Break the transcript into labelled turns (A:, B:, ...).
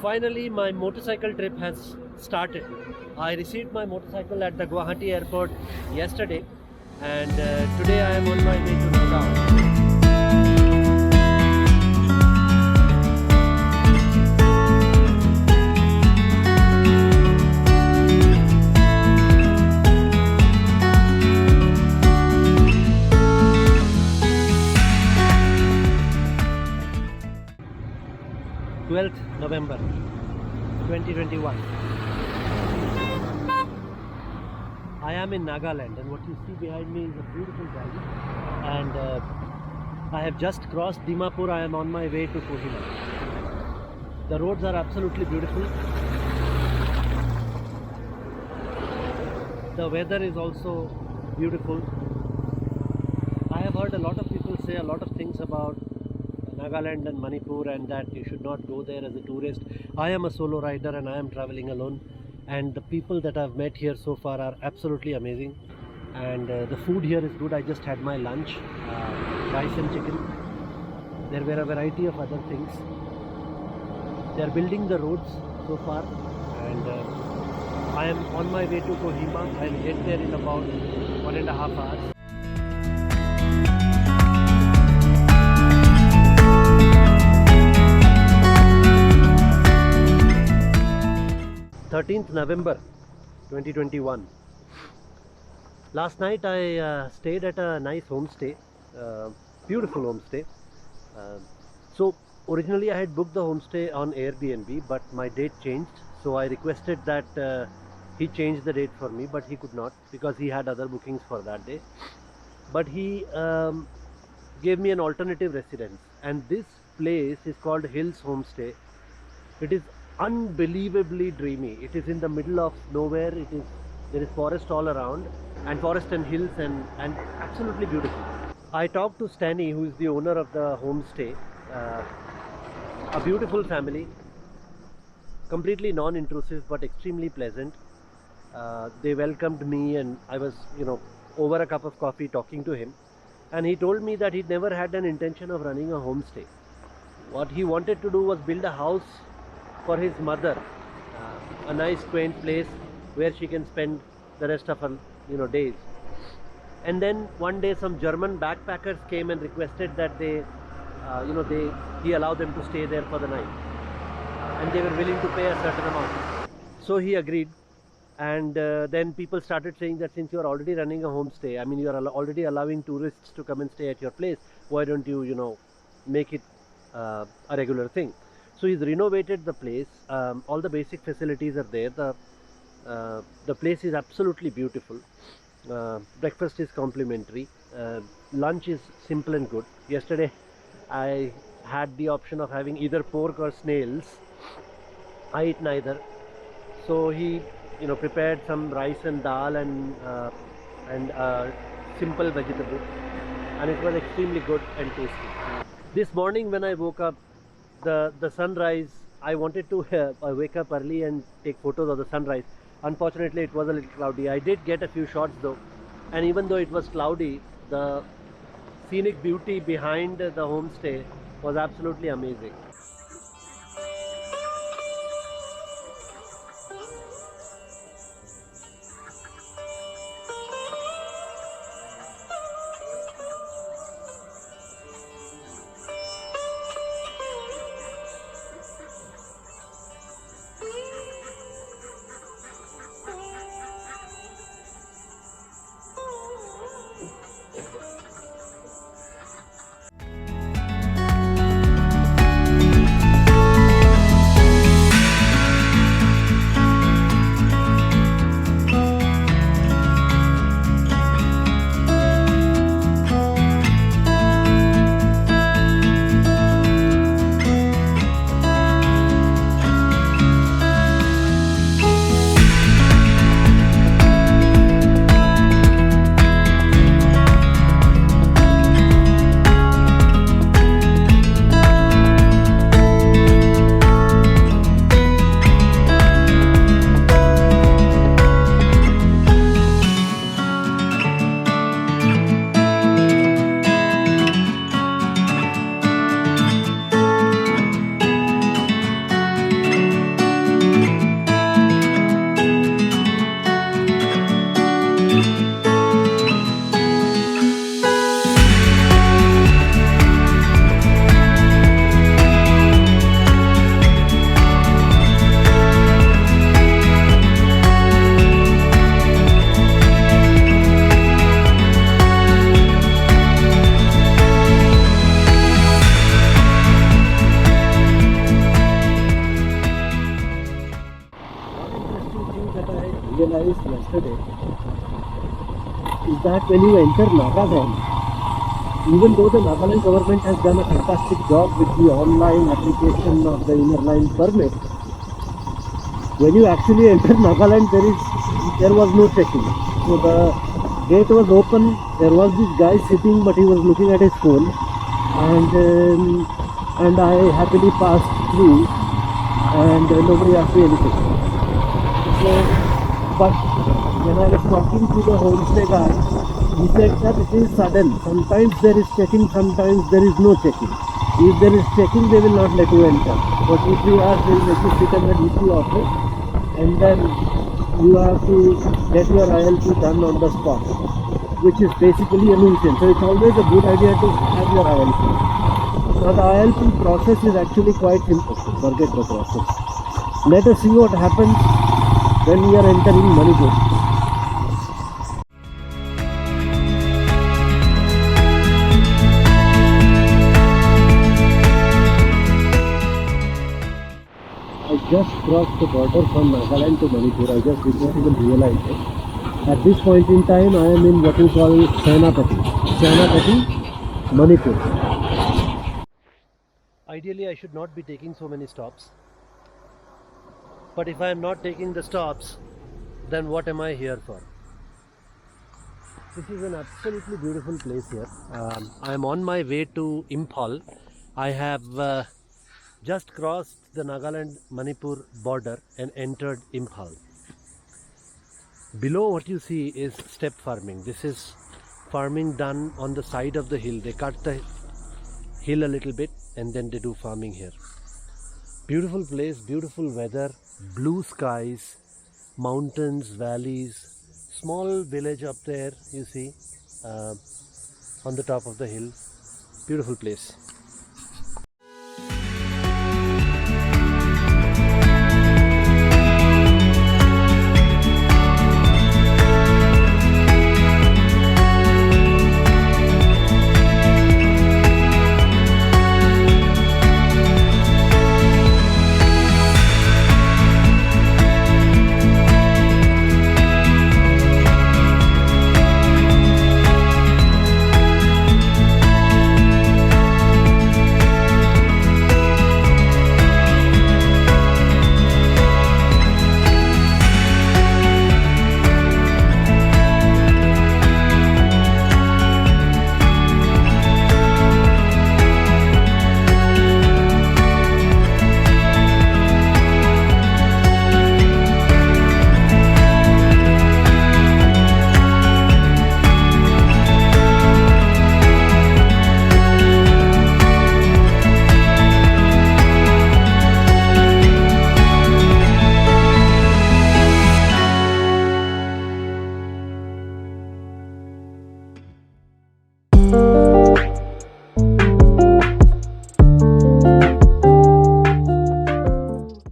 A: Finally, my motorcycle trip has started. I received my motorcycle at the Guwahati airport yesterday, and today I am on my way to Nagaland. 12th November 2021. I am in Nagaland, and what you see behind me is a beautiful valley, and I have just crossed Dimapur. I am on my way to Kohima. The roads are absolutely beautiful. The weather is also beautiful. I have heard a lot of people say a lot of things about Nagaland and Manipur, and that you should not go there as a tourist. I am a solo rider and I am traveling alone, and the people that I've met here so far are absolutely amazing, and the food here is good. I just had my lunch, rice and chicken. There were a variety of other things. They are building the roads so far, and I am on my way to Kohima. I will get there in about 1.5 hours. 13th November 2021. Last night I stayed at a nice homestay, beautiful homestay. So originally I had booked the homestay on Airbnb, but my date changed, so I requested that he change the date for me, but he could not because he had other bookings for that day. But he gave me an alternative residence, and this place is called Hills Homestay. It is unbelievably dreamy. It is in the middle of nowhere. There is forest all around, and forest and hills, and absolutely beautiful. I talked to Stanny, who is the owner of the homestay. A beautiful family, completely non-intrusive but extremely pleasant. They welcomed me, and I was, over a cup of coffee talking to him, and he told me that he'd never had an intention of running a homestay. What he wanted to do was build a house for his mother, a nice quaint place where she can spend the rest of her days. And then one day some German backpackers came and requested that he allow them to stay there for the night, and they were willing to pay a certain amount. So he agreed, and then people started saying that since you are already running a homestay, I mean you are already allowing tourists to come and stay at your place, why don't you make it a regular thing. So he's renovated the place. All the basic facilities are there. The place is absolutely beautiful. Breakfast is complimentary. Lunch is simple and good. Yesterday I had the option of having either pork or snails. I eat neither. So he prepared some rice and dal and simple vegetables, and it was extremely good and tasty. This morning when I woke up, the sunrise, I wanted to wake up early and take photos of the sunrise. Unfortunately it was a little cloudy. I did get a few shots though, and even though it was cloudy, the scenic beauty behind the homestay was absolutely amazing. yesterday is that when you enter Nagaland, even though the Nagaland government has done a fantastic job with the online application of the inner line permit, when you actually enter Nagaland, there was no checking. So the gate was open. There was this guy sitting, but he was looking at his phone, and I happily passed through, and nobody asked me anything. So, but when I was talking to the homestay guy, he said that it is sudden. Sometimes there is checking, sometimes there is no checking. If there is checking, they will not let you enter. But if you ask, they will make you sit in the DC office, and then you have to get your ILP done on the spot, which is basically a nuisance. So it's always a good idea to have your ILP. Now the ILP process is actually quite simple. So forget the process. Let us see what happens when we are entering Manipur. I just crossed the border from Nagaland to Manipur. I just did not even realize it. At this point in time, I am in what we call Chanapati, Manipur. Ideally, I should not be taking so many stops. But if I am not taking the stops, then what am I here for? This is an absolutely beautiful place here. I am on my way to Imphal. I have just crossed the Nagaland-Manipur border and entered Imphal. Below what you see is step farming. This is farming done on the side of the hill. They cut the hill a little bit and then they do farming here. Beautiful place, beautiful weather, blue skies, mountains, valleys, small village up there you see on the top of the hill. Beautiful place.